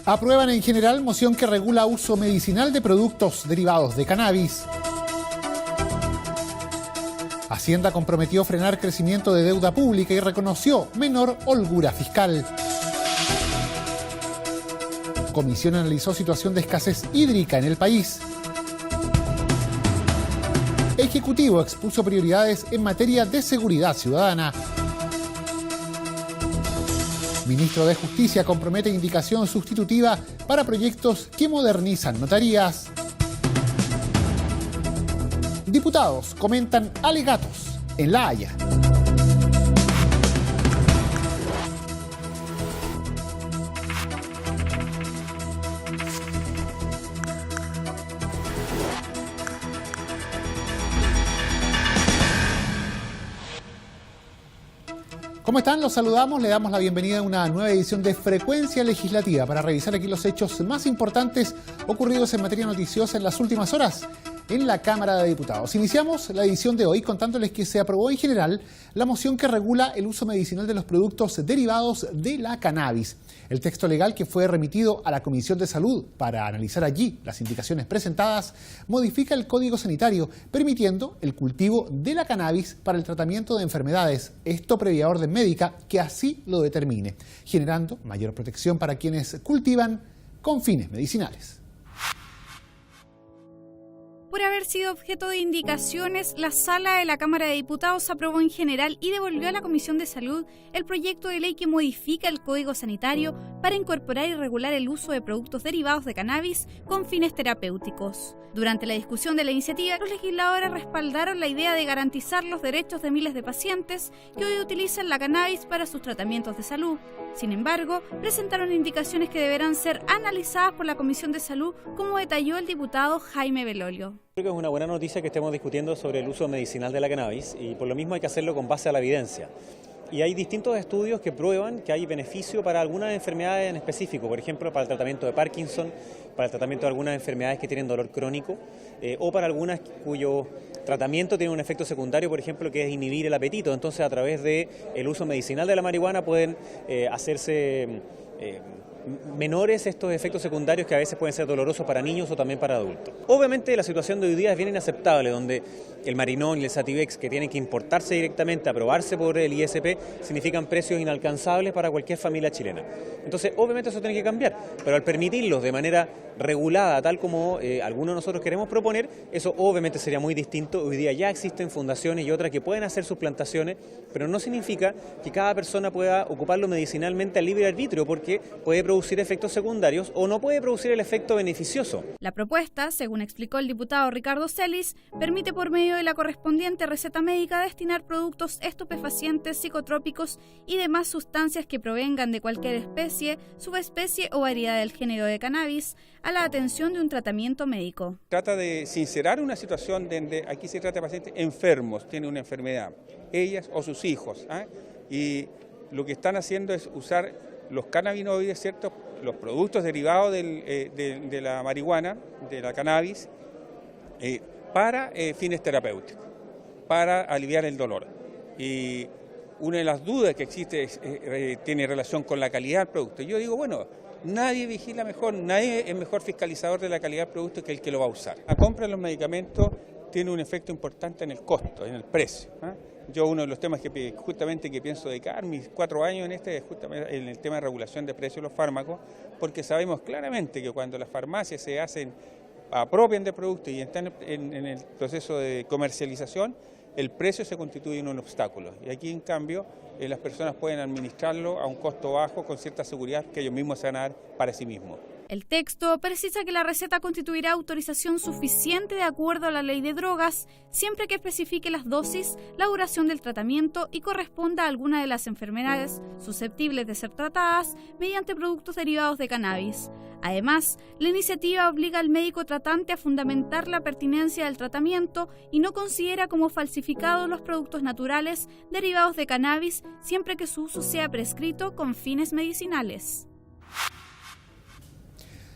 Aprueban en general moción que regula uso medicinal de productos derivados de cannabis. Hacienda comprometió frenar crecimiento de deuda pública y reconoció menor holgura fiscal. Comisión analizó situación de escasez hídrica en el país. Ejecutivo expuso prioridades en materia de seguridad ciudadana. Ministro de Justicia compromete indicación sustitutiva para proyectos que modernizan notarías. Diputados comentan alegatos en La Haya. ¿Cómo están? Los saludamos, le damos la bienvenida a una nueva edición de Frecuencia Legislativa para revisar aquí los hechos más importantes ocurridos en materia noticiosa en las últimas horas en la Cámara de Diputados. Iniciamos la edición de hoy contándoles que se aprobó en general la moción que regula el uso medicinal de los productos derivados de la cannabis. El texto legal que fue remitido a la Comisión de Salud para analizar allí las indicaciones presentadas modifica el Código Sanitario, permitiendo el cultivo de la cannabis para el tratamiento de enfermedades, esto previa orden médica que así lo determine, generando mayor protección para quienes cultivan con fines medicinales. Por haber sido objeto de indicaciones, la Sala de la Cámara de Diputados aprobó en general y devolvió a la Comisión de Salud el proyecto de ley que modifica el Código Sanitario para incorporar y regular el uso de productos derivados de cannabis con fines terapéuticos. Durante la discusión de la iniciativa, los legisladores respaldaron la idea de garantizar los derechos de miles de pacientes que hoy utilizan la cannabis para sus tratamientos de salud. Sin embargo, presentaron indicaciones que deberán ser analizadas por la Comisión de Salud, como detalló el diputado Jaime Belolio. Creo que es una buena noticia que estemos discutiendo sobre el uso medicinal de la cannabis y por lo mismo hay que hacerlo con base a la evidencia. Y hay distintos estudios que prueban que hay beneficio para algunas enfermedades en específico, por ejemplo, para el tratamiento de Parkinson, para el tratamiento de algunas enfermedades que tienen dolor crónico o para algunas cuyo tratamiento tiene un efecto secundario, por ejemplo, que es inhibir el apetito. Entonces, a través del uso medicinal de la marihuana pueden hacerse menores estos efectos secundarios que a veces pueden ser dolorosos para niños o también para adultos. Obviamente la situación de hoy día es bien inaceptable, donde el Marinón y el Sativex, que tienen que importarse directamente, aprobarse por el ISP, significan precios inalcanzables para cualquier familia chilena. Entonces, obviamente eso tiene que cambiar, pero al permitirlos de manera regulada, tal como algunos de nosotros queremos proponer, eso obviamente sería muy distinto. Hoy día ya existen fundaciones y otras que pueden hacer sus plantaciones, pero no significa que cada persona pueda ocuparlo medicinalmente al libre arbitrio, porque puede producir efectos secundarios o no puede producir el efecto beneficioso. La propuesta, según explicó el diputado Ricardo Celis, permite por medio de la correspondiente receta médica destinar productos estupefacientes, psicotrópicos y demás sustancias que provengan de cualquier especie, subespecie o variedad del género de cannabis a la atención de un tratamiento médico. Trata de sincerar una situación donde aquí se trata de pacientes enfermos, tienen una enfermedad, ellas o sus hijos, y lo que están haciendo es usar los cannabinoides, ¿cierto?, los productos derivados de la marihuana, de la cannabis, para fines terapéuticos, para aliviar el dolor. Y una de las dudas que existe tiene relación con la calidad del producto. Yo digo, bueno, nadie vigila mejor, nadie es mejor fiscalizador de la calidad del producto que el que lo va a usar. La compra de los medicamentos tiene un efecto importante en el costo, en el precio. Yo uno de los temas que justamente que pienso dedicar mis 4 años en es justamente en el tema de regulación de precios de los fármacos, porque sabemos claramente que cuando las farmacias se apropian de productos y están en el proceso de comercialización, el precio se constituye en un obstáculo. Y aquí, en cambio, las personas pueden administrarlo a un costo bajo con cierta seguridad que ellos mismos se van a dar para sí mismos. El texto precisa que la receta constituirá autorización suficiente de acuerdo a la ley de drogas, siempre que especifique las dosis, la duración del tratamiento y corresponda a alguna de las enfermedades susceptibles de ser tratadas mediante productos derivados de cannabis. Además, la iniciativa obliga al médico tratante a fundamentar la pertinencia del tratamiento y no considera como falsificados los productos naturales derivados de cannabis, siempre que su uso sea prescrito con fines medicinales.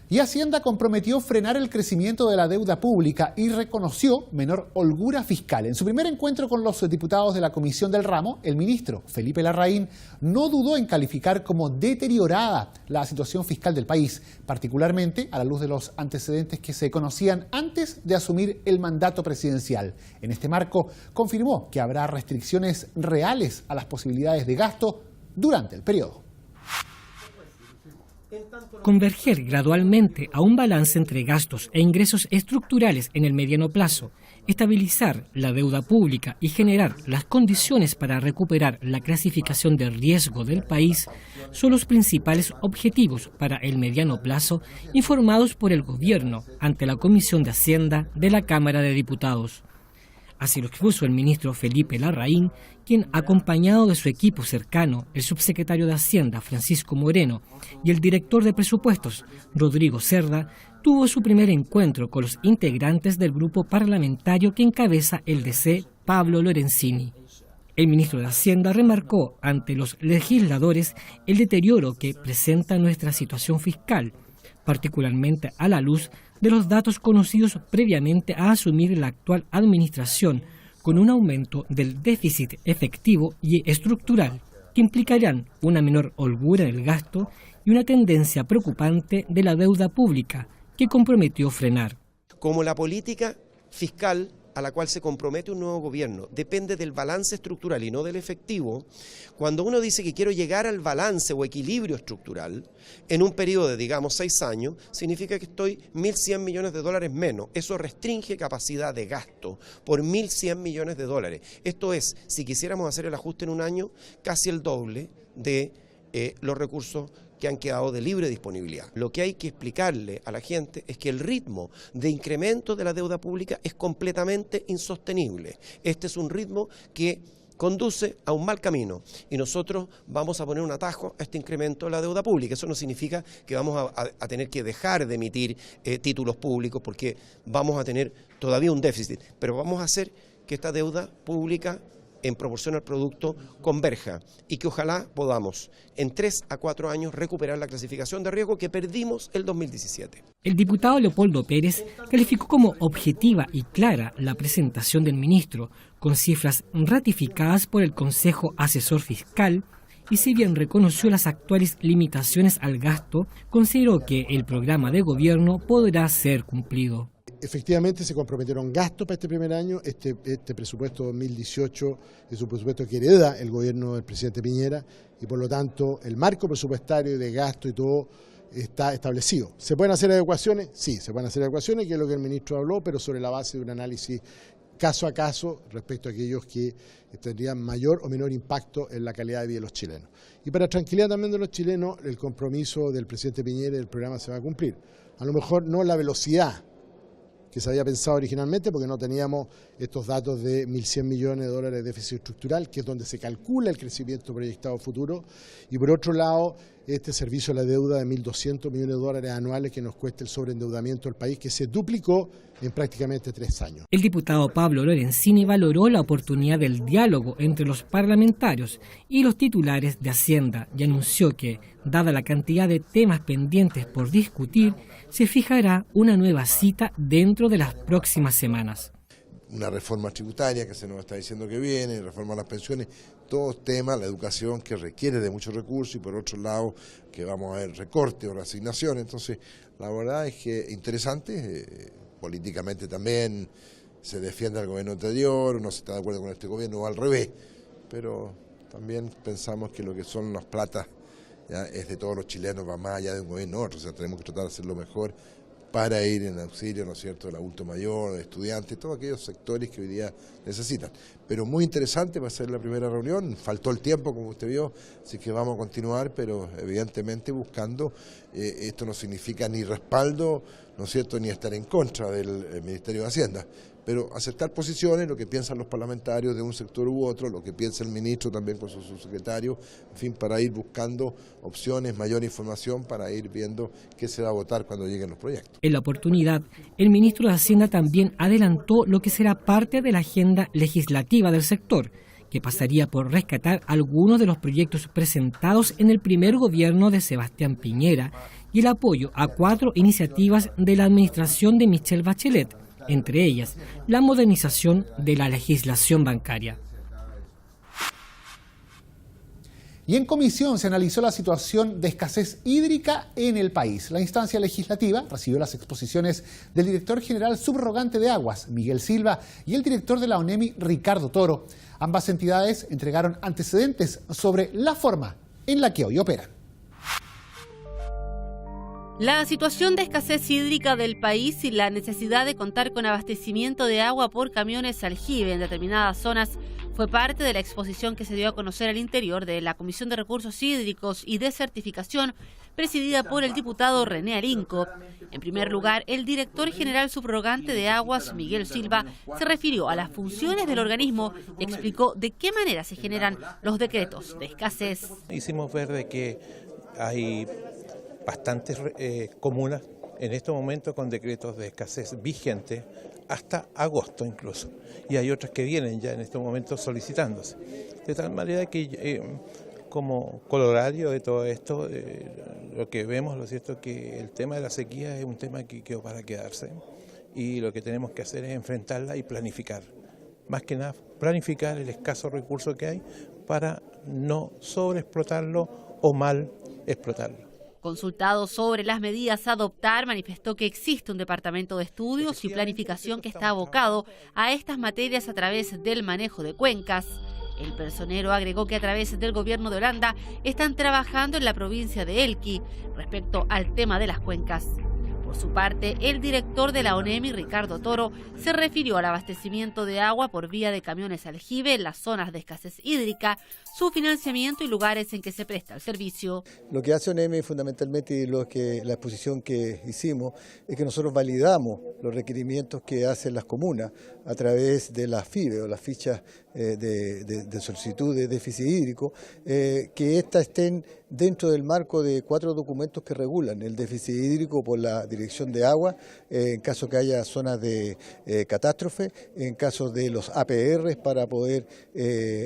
Y Hacienda comprometió frenar el crecimiento de la deuda pública y reconoció menor holgura fiscal. En su primer encuentro con los diputados de la Comisión del Ramo, el ministro Felipe Larraín no dudó en calificar como deteriorada la situación fiscal del país, particularmente a la luz de los antecedentes que se conocían antes de asumir el mandato presidencial. En este marco, confirmó que habrá restricciones reales a las posibilidades de gasto durante el periodo. Converger gradualmente a un balance entre gastos e ingresos estructurales en el mediano plazo, estabilizar la deuda pública y generar las condiciones para recuperar la clasificación de riesgo del país son los principales objetivos para el mediano plazo informados por el Gobierno ante la Comisión de Hacienda de la Cámara de Diputados. Así lo expuso el ministro Felipe Larraín, quien, acompañado de su equipo cercano, el subsecretario de Hacienda, Francisco Moreno, y el director de presupuestos, Rodrigo Cerda, tuvo su primer encuentro con los integrantes del grupo parlamentario que encabeza el DC, Pablo Lorenzini. El ministro de Hacienda remarcó ante los legisladores el deterioro que presenta nuestra situación fiscal, particularmente a la luz de los datos conocidos previamente a asumir la actual administración, con un aumento del déficit efectivo y estructural que implicarán una menor holgura del gasto y una tendencia preocupante de la deuda pública que comprometió frenar. Como la política fiscal a la cual se compromete un nuevo gobierno depende del balance estructural y no del efectivo, cuando uno dice que quiero llegar al balance o equilibrio estructural en un periodo de, digamos, 6 años, significa que estoy 1.100 millones de dólares menos. Eso restringe capacidad de gasto por 1.100 millones de dólares. Esto es, si quisiéramos hacer el ajuste en un año, casi el doble de los recursos que han quedado de libre disponibilidad. Lo que hay que explicarle a la gente es que el ritmo de incremento de la deuda pública es completamente insostenible. Este es un ritmo que conduce a un mal camino y nosotros vamos a poner un atajo a este incremento de la deuda pública. Eso no significa que vamos a tener que dejar de emitir títulos públicos porque vamos a tener todavía un déficit, pero vamos a hacer que esta deuda pública en proporción al producto converja y que ojalá podamos en 3 a 4 años recuperar la clasificación de riesgo que perdimos el 2017. El diputado Leopoldo Pérez calificó como objetiva y clara la presentación del ministro, con cifras ratificadas por el Consejo Asesor Fiscal, y si bien reconoció las actuales limitaciones al gasto, consideró que el programa de gobierno podrá ser cumplido. Efectivamente se comprometieron gastos para este primer año. Este presupuesto 2018 es un presupuesto que hereda el gobierno del presidente Piñera y por lo tanto el marco presupuestario de gasto y todo está establecido. ¿Se pueden hacer adecuaciones? Sí, se pueden hacer adecuaciones, que es lo que el ministro habló, pero sobre la base de un análisis caso a caso respecto a aquellos que tendrían mayor o menor impacto en la calidad de vida de los chilenos. Y para tranquilidad también de los chilenos, el compromiso del presidente Piñera y del programa se va a cumplir. A lo mejor no la velocidad que se había pensado originalmente, porque no teníamos estos datos de 1.100 millones de dólares de déficit estructural, que es donde se calcula el crecimiento proyectado futuro, y por otro lado, este servicio a la deuda de 1.200 millones de dólares anuales que nos cuesta el sobreendeudamiento del país, que se duplicó en prácticamente 3 años. El diputado Pablo Lorenzini valoró la oportunidad del diálogo entre los parlamentarios y los titulares de Hacienda y anunció que, dada la cantidad de temas pendientes por discutir, se fijará una nueva cita dentro de las próximas semanas. Una reforma tributaria que se nos está diciendo que viene, reforma a las pensiones, todos temas, la educación que requiere de muchos recursos y por otro lado que vamos a ver recorte o reasignación. Entonces la verdad es que interesante, políticamente también se defiende al gobierno anterior, uno se está de acuerdo con este gobierno o al revés, pero también pensamos que lo que son las platas ya es de todos los chilenos, va más allá de un gobierno u otro, o sea, tenemos que tratar de hacerlo mejor para ir en auxilio, ¿no es cierto?, del adulto mayor, de estudiantes, todos aquellos sectores que hoy día necesitan. Pero muy interesante, va a ser la primera reunión, faltó el tiempo, como usted vio, así que vamos a continuar, pero evidentemente buscando, esto no significa ni respaldo, ¿no es cierto?, ni estar en contra del Ministerio de Hacienda, pero aceptar posiciones, lo que piensan los parlamentarios de un sector u otro, lo que piensa el ministro también con su subsecretario, en fin, para ir buscando opciones, mayor información, para ir viendo qué se va a votar cuando lleguen los proyectos. En la oportunidad, el ministro de Hacienda también adelantó lo que será parte de la agenda legislativa del sector, que pasaría por rescatar algunos de los proyectos presentados en el primer gobierno de Sebastián Piñera y el apoyo a 4 iniciativas de la administración de Michelle Bachelet, entre ellas la modernización de la legislación bancaria. Y en comisión se analizó la situación de escasez hídrica en el país. La instancia legislativa recibió las exposiciones del director general subrogante de Aguas, Miguel Silva, y el director de la ONEMI, Ricardo Toro. Ambas entidades entregaron antecedentes sobre la forma en la que hoy operan. La situación de escasez hídrica del país y la necesidad de contar con abastecimiento de agua por camiones aljibe en determinadas zonas fue parte de la exposición que se dio a conocer al interior de la Comisión de Recursos Hídricos y de Certificación, presidida por el diputado René Alinco. En primer lugar, el director general subrogante de Aguas, Miguel Silva, se refirió a las funciones del organismo y explicó de qué manera se generan los decretos de escasez. Hicimos ver de que hay bastantes comunas en estos momentos con decretos de escasez vigentes hasta agosto incluso, y hay otras que vienen ya en estos momentos solicitándose. De tal manera que como colorario de todo esto, lo que vemos, lo cierto es que el tema de la sequía es un tema que quedó para quedarse, y lo que tenemos que hacer es enfrentarla y planificar. Más que nada, planificar el escaso recurso que hay para no sobreexplotarlo o mal explotarlo. Consultado sobre las medidas a adoptar, manifestó que existe un departamento de estudios y planificación que está abocado a estas materias a través del manejo de cuencas. El personero agregó que a través del gobierno de Holanda están trabajando en la provincia de Elqui respecto al tema de las cuencas. Por su parte, el director de la ONEMI, Ricardo Toro, se refirió al abastecimiento de agua por vía de camiones aljibe en las zonas de escasez hídrica, su financiamiento y lugares en que se presta el servicio. Lo que hace ONEMI fundamentalmente y la exposición que hicimos es que nosotros validamos los requerimientos que hacen las comunas a través de las FIBE o las fichas de solicitud de déficit hídrico, que éstas estén dentro del marco de 4 documentos que regulan el déficit hídrico por la Dirección de Agua, en caso que haya zonas de catástrofe, en caso de los APR para poder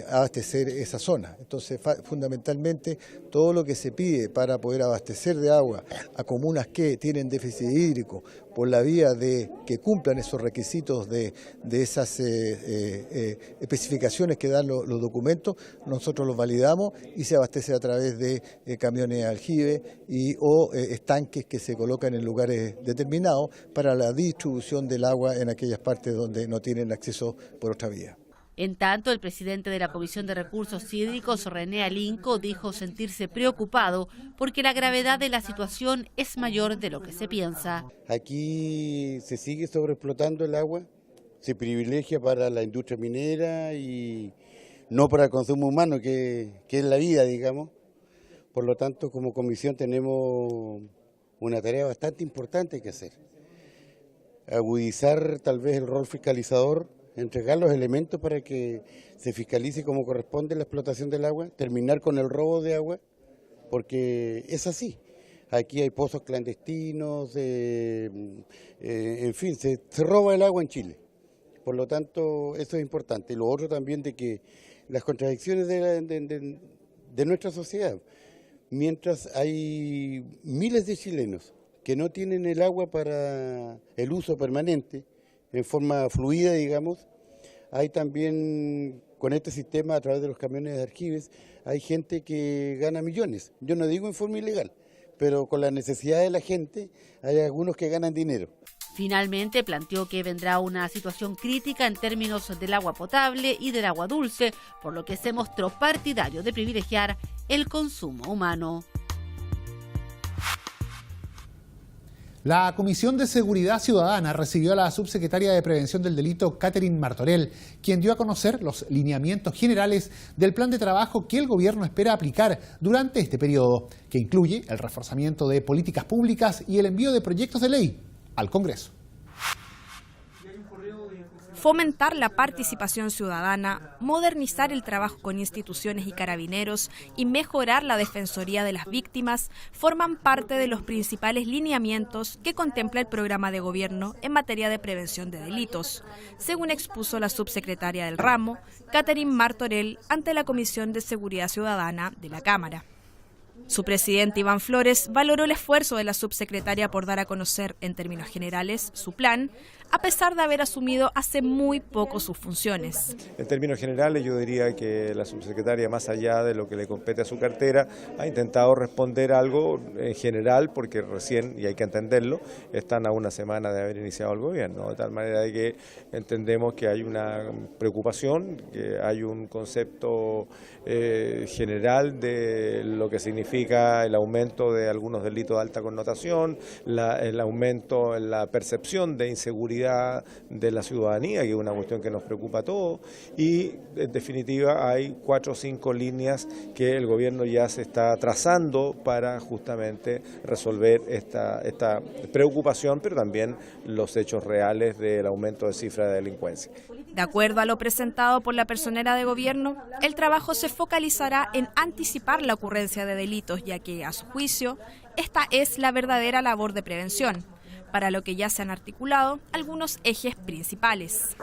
abastecer esa zona. Entonces, fundamentalmente, todo lo que se pide para poder abastecer de agua a comunas que tienen déficit hídrico por la vía de que cumplan esos requisitos de esas especificaciones que dan los documentos, nosotros los validamos y se abastece a través de camiones aljibe o estanques que se colocan en lugares determinados para la distribución del agua en aquellas partes donde no tienen acceso por otra vía. En tanto, el presidente de la Comisión de Recursos Hídricos, René Alinco, dijo sentirse preocupado porque la gravedad de la situación es mayor de lo que se piensa. Aquí se sigue sobreexplotando el agua, se privilegia para la industria minera y no para el consumo humano, que es la vida, digamos. Por lo tanto, como comisión tenemos una tarea bastante importante que hacer. Agudizar tal vez el rol fiscalizador, entregar los elementos para que se fiscalice como corresponde la explotación del agua, terminar con el robo de agua, porque es así. Aquí hay pozos clandestinos, en fin, se roba el agua en Chile. Por lo tanto, eso es importante. Lo otro también de que las contradicciones de nuestra sociedad, mientras hay miles de chilenos que no tienen el agua para el uso permanente, en forma fluida, digamos, hay también, con este sistema a través de los camiones de aljibes, hay gente que gana millones. Yo no digo en forma ilegal, pero con la necesidad de la gente hay algunos que ganan dinero. Finalmente planteó que vendrá una situación crítica en términos del agua potable y del agua dulce, por lo que se mostró partidario de privilegiar el consumo humano. La Comisión de Seguridad Ciudadana recibió a la subsecretaria de Prevención del Delito, Catherine Martorell, quien dio a conocer los lineamientos generales del plan de trabajo que el gobierno espera aplicar durante este periodo, que incluye el reforzamiento de políticas públicas y el envío de proyectos de ley al Congreso. Fomentar la participación ciudadana, modernizar el trabajo con instituciones y carabineros y mejorar la defensoría de las víctimas forman parte de los principales lineamientos que contempla el programa de gobierno en materia de prevención de delitos, según expuso la subsecretaria del ramo, Catherine Martorell, ante la Comisión de Seguridad Ciudadana de la Cámara. Su presidente Iván Flores valoró el esfuerzo de la subsecretaria por dar a conocer en términos generales su plan, a pesar de haber asumido hace muy poco sus funciones. En términos generales yo diría que la subsecretaria, más allá de lo que le compete a su cartera, ha intentado responder algo en general, porque recién, y hay que entenderlo, están a una semana de haber iniciado el gobierno, de tal manera de que entendemos que hay una preocupación, que hay un concepto general de lo que significa el aumento de algunos delitos de alta connotación, el aumento en la percepción de inseguridad de la ciudadanía, que es una cuestión que nos preocupa a todos, y en definitiva hay 4 o 5 líneas que el gobierno ya se está trazando para justamente resolver esta preocupación, pero también los hechos reales del aumento de cifra de delincuencia. De acuerdo a lo presentado por la personera de gobierno, el trabajo se focalizará en anticipar la ocurrencia de delitos, ya que, a su juicio, esta es la verdadera labor de prevención, para lo que ya se han articulado algunos ejes principales.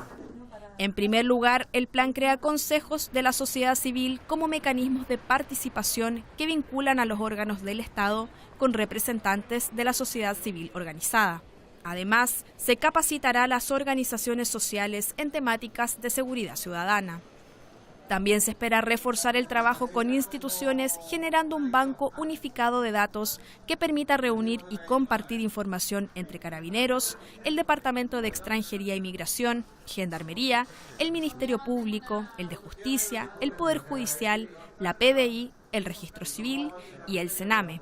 En primer lugar, el plan crea consejos de la sociedad civil como mecanismos de participación que vinculan a los órganos del Estado con representantes de la sociedad civil organizada. Además, se capacitará a las organizaciones sociales en temáticas de seguridad ciudadana. También se espera reforzar el trabajo con instituciones generando un banco unificado de datos que permita reunir y compartir información entre Carabineros, el Departamento de Extranjería y Migración, Gendarmería, el Ministerio Público, el de Justicia, el Poder Judicial, la PDI, el Registro Civil y el CENAME.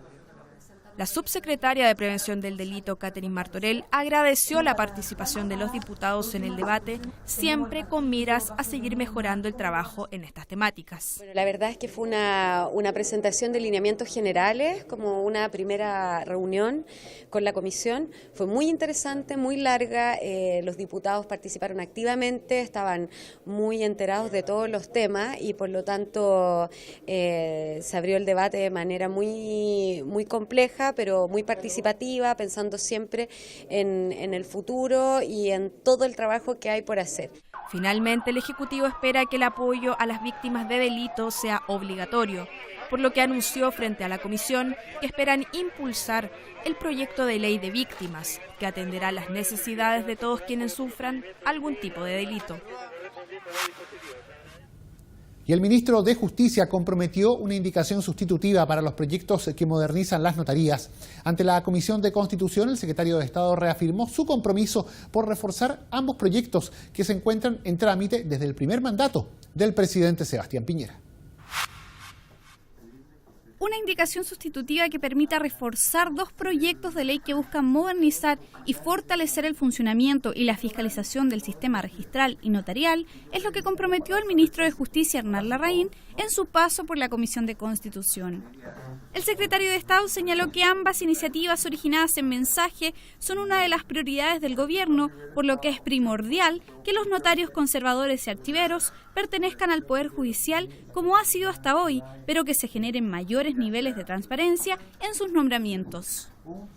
La subsecretaria de Prevención del Delito, Catherine Martorell, agradeció la participación de los diputados en el debate, siempre con miras a seguir mejorando el trabajo en estas temáticas. Bueno, la verdad es que fue una presentación de lineamientos generales, como una primera reunión con la comisión. Fue muy interesante, muy larga, los diputados participaron activamente, estaban muy enterados de todos los temas y por lo tanto se abrió el debate de manera muy compleja, pero muy participativa, pensando siempre en el futuro y en todo el trabajo que hay por hacer. Finalmente, el Ejecutivo espera que el apoyo a las víctimas de delitos sea obligatorio, por lo que anunció frente a la Comisión que esperan impulsar el proyecto de ley de víctimas, que atenderá las necesidades de todos quienes sufran algún tipo de delito. Y el ministro de Justicia comprometió una indicación sustitutiva para los proyectos que modernizan las notarías. Ante la Comisión de Constitución, el secretario de Estado reafirmó su compromiso por reforzar ambos proyectos que se encuentran en trámite desde el primer mandato del presidente Sebastián Piñera. Una indicación sustitutiva que permita reforzar 2 proyectos de ley que buscan modernizar y fortalecer el funcionamiento y la fiscalización del sistema registral y notarial es lo que comprometió el ministro de Justicia, Hernán Larraín, en su paso por la Comisión de Constitución. El secretario de Estado señaló que ambas iniciativas originadas en mensaje son una de las prioridades del gobierno, por lo que es primordial que los notarios conservadores y archiveros pertenezcan al Poder Judicial como ha sido hasta hoy, pero que se generen mayores niveles de transparencia en sus nombramientos.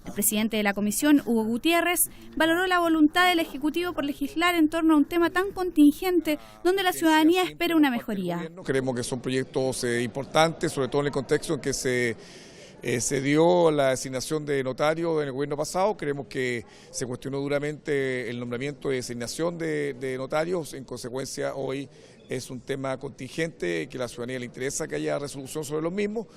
El presidente de la comisión, Hugo Gutiérrez, valoró la voluntad del Ejecutivo por legislar en torno a un tema tan contingente donde la ciudadanía espera una mejoría. Creemos que son proyectos importantes, sobre todo en el contexto en que se dio la designación de notario en el gobierno pasado. Creemos que se cuestionó duramente el nombramiento y designación de notarios. En consecuencia, hoy es un tema contingente que a la ciudadanía le interesa que haya resolución sobre los mismos.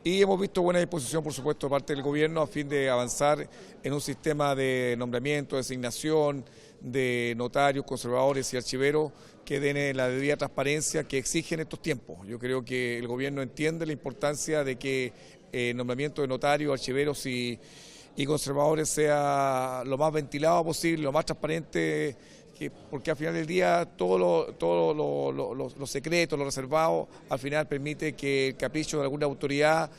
Y hemos visto buena disposición, por supuesto, de parte del gobierno a fin de avanzar en un sistema de nombramiento, designación de notarios, conservadores y archiveros que den la debida transparencia que exigen estos tiempos. Yo creo que el gobierno entiende la importancia de que el nombramiento de notarios, archiveros y conservadores sea lo más ventilado posible, lo más transparente, porque al final del día todo lo secreto, lo reservado, al final permite que el capricho de alguna autoridad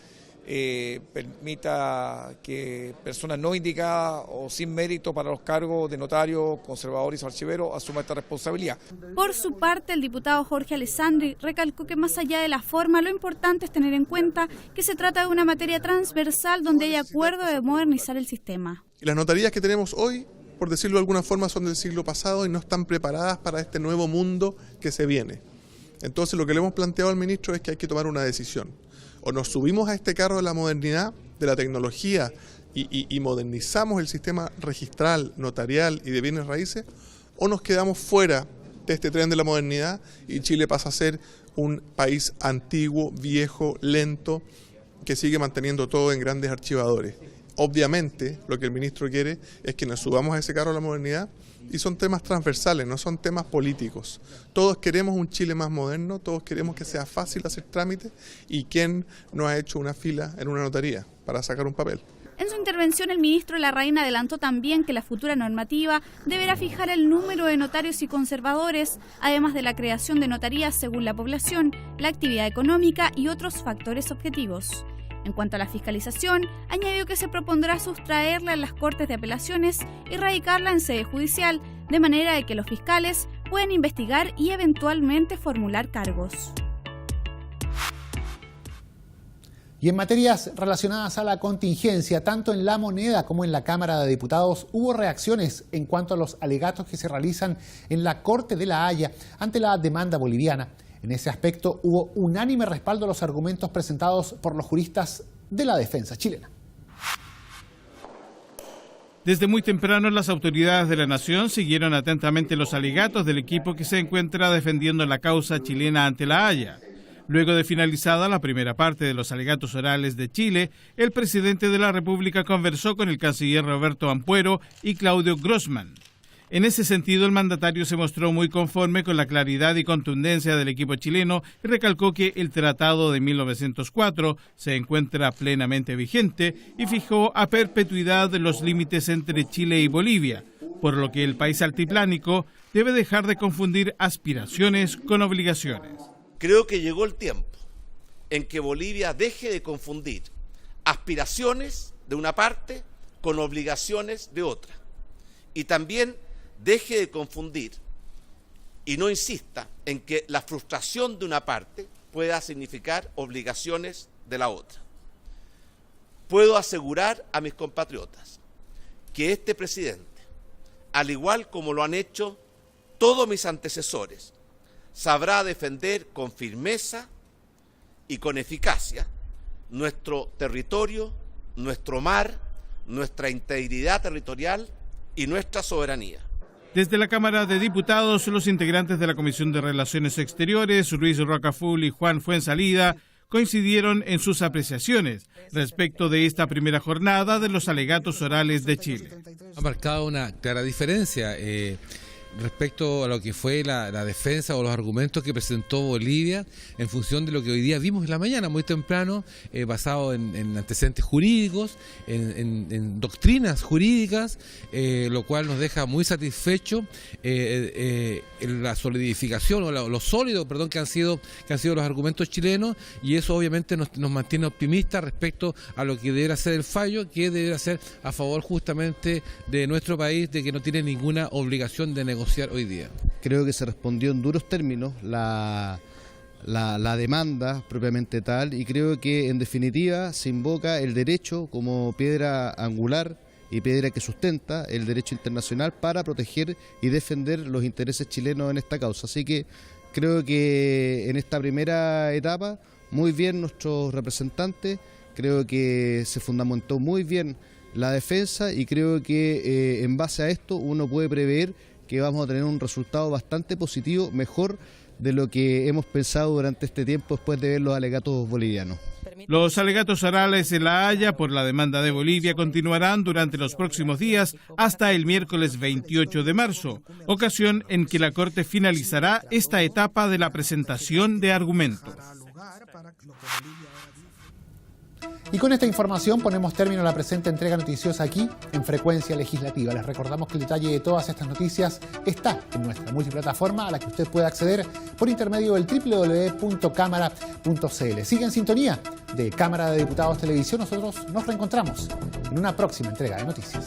permita que personas no indicadas o sin mérito para los cargos de notarios, conservadores o archiveros asuman esta responsabilidad. Por su parte, el diputado Jorge Alessandri recalcó que más allá de la forma, lo importante es tener en cuenta que se trata de una materia transversal donde hay acuerdo de modernizar el sistema. Las notarías que tenemos hoy, por decirlo de alguna forma, son del siglo pasado y no están preparadas para este nuevo mundo que se viene. Entonces lo que le hemos planteado al ministro es que hay que tomar una decisión. O nos subimos a este carro de la modernidad, de la tecnología, y modernizamos el sistema registral, notarial y de bienes raíces, o nos quedamos fuera de este tren de la modernidad y Chile pasa a ser un país antiguo, viejo, lento, que sigue manteniendo todo en grandes archivadores. Obviamente, lo que el ministro quiere es que nos subamos a ese carro de la modernidad, y son temas transversales, no son temas políticos. Todos queremos un Chile más moderno, todos queremos que sea fácil hacer trámites, y ¿quién no ha hecho una fila en una notaría para sacar un papel? En su intervención, el ministro Larraín adelantó también que la futura normativa deberá fijar el número de notarios y conservadores, además de la creación de notarías según la población, la actividad económica y otros factores objetivos. En cuanto a la fiscalización, añadió que se propondrá sustraerla en las Cortes de Apelaciones y radicarla en sede judicial, de manera de que los fiscales puedan investigar y eventualmente formular cargos. Y en materias relacionadas a la contingencia, tanto en La Moneda como en la Cámara de Diputados, hubo reacciones en cuanto a los alegatos que se realizan en la Corte de La Haya ante la demanda boliviana. En ese aspecto hubo unánime respaldo a los argumentos presentados por los juristas de la defensa chilena. Desde muy temprano, las autoridades de la nación siguieron atentamente los alegatos del equipo que se encuentra defendiendo la causa chilena ante La Haya. Luego de finalizada la primera parte de los alegatos orales de Chile, el presidente de la República conversó con el canciller Roberto Ampuero y Claudio Grossman. En ese sentido, el mandatario se mostró muy conforme con la claridad y contundencia del equipo chileno y recalcó que el Tratado de 1904 se encuentra plenamente vigente y fijó a perpetuidad los límites entre Chile y Bolivia, por lo que el país altiplánico debe dejar de confundir aspiraciones con obligaciones. Creo que llegó el tiempo en que Bolivia deje de confundir aspiraciones de una parte con obligaciones de otra. Y también deje de confundir y no insista en que la frustración de una parte pueda significar obligaciones de la otra. Puedo asegurar a mis compatriotas que este presidente, al igual como lo han hecho todos mis antecesores, sabrá defender con firmeza y con eficacia nuestro territorio, nuestro mar, nuestra integridad territorial y nuestra soberanía. Desde la Cámara de Diputados, los integrantes de la Comisión de Relaciones Exteriores, Luis Rocaful y Juan Fuenzalida, coincidieron en sus apreciaciones respecto de esta primera jornada de los alegatos orales de Chile. Ha marcado una clara diferencia respecto a lo que fue la defensa o los argumentos que presentó Bolivia en función de lo que hoy día vimos en la mañana, muy temprano, basado en antecedentes jurídicos, en doctrinas jurídicas, lo cual nos deja muy satisfechos la solidificación o lo sólido, perdón, que han sido los argumentos chilenos, y eso obviamente nos mantiene optimistas respecto a lo que deberá ser el fallo, que deberá ser a favor justamente de nuestro país, de que no tiene ninguna obligación de negociar hoy día. Creo que se respondió en duros términos la demanda propiamente tal, y creo que en definitiva se invoca el derecho como piedra angular y piedra que sustenta el derecho internacional para proteger y defender los intereses chilenos en esta causa. Así que creo que en esta primera etapa muy bien nuestros representantes, creo que se fundamentó muy bien la defensa, y creo que en base a esto uno puede prever que vamos a tener un resultado bastante positivo, mejor de lo que hemos pensado durante este tiempo después de ver los alegatos bolivianos. Los alegatos orales en La Haya por la demanda de Bolivia continuarán durante los próximos días hasta el miércoles 28 de marzo, ocasión en que la Corte finalizará esta etapa de la presentación de argumentos. Y con esta información ponemos término a la presente entrega noticiosa aquí en Frecuencia Legislativa. Les recordamos que el detalle de todas estas noticias está en nuestra multiplataforma, a la que usted puede acceder por intermedio del www.cámara.cl. Sigue en sintonía de Cámara de Diputados Televisión. Nosotros nos reencontramos en una próxima entrega de noticias.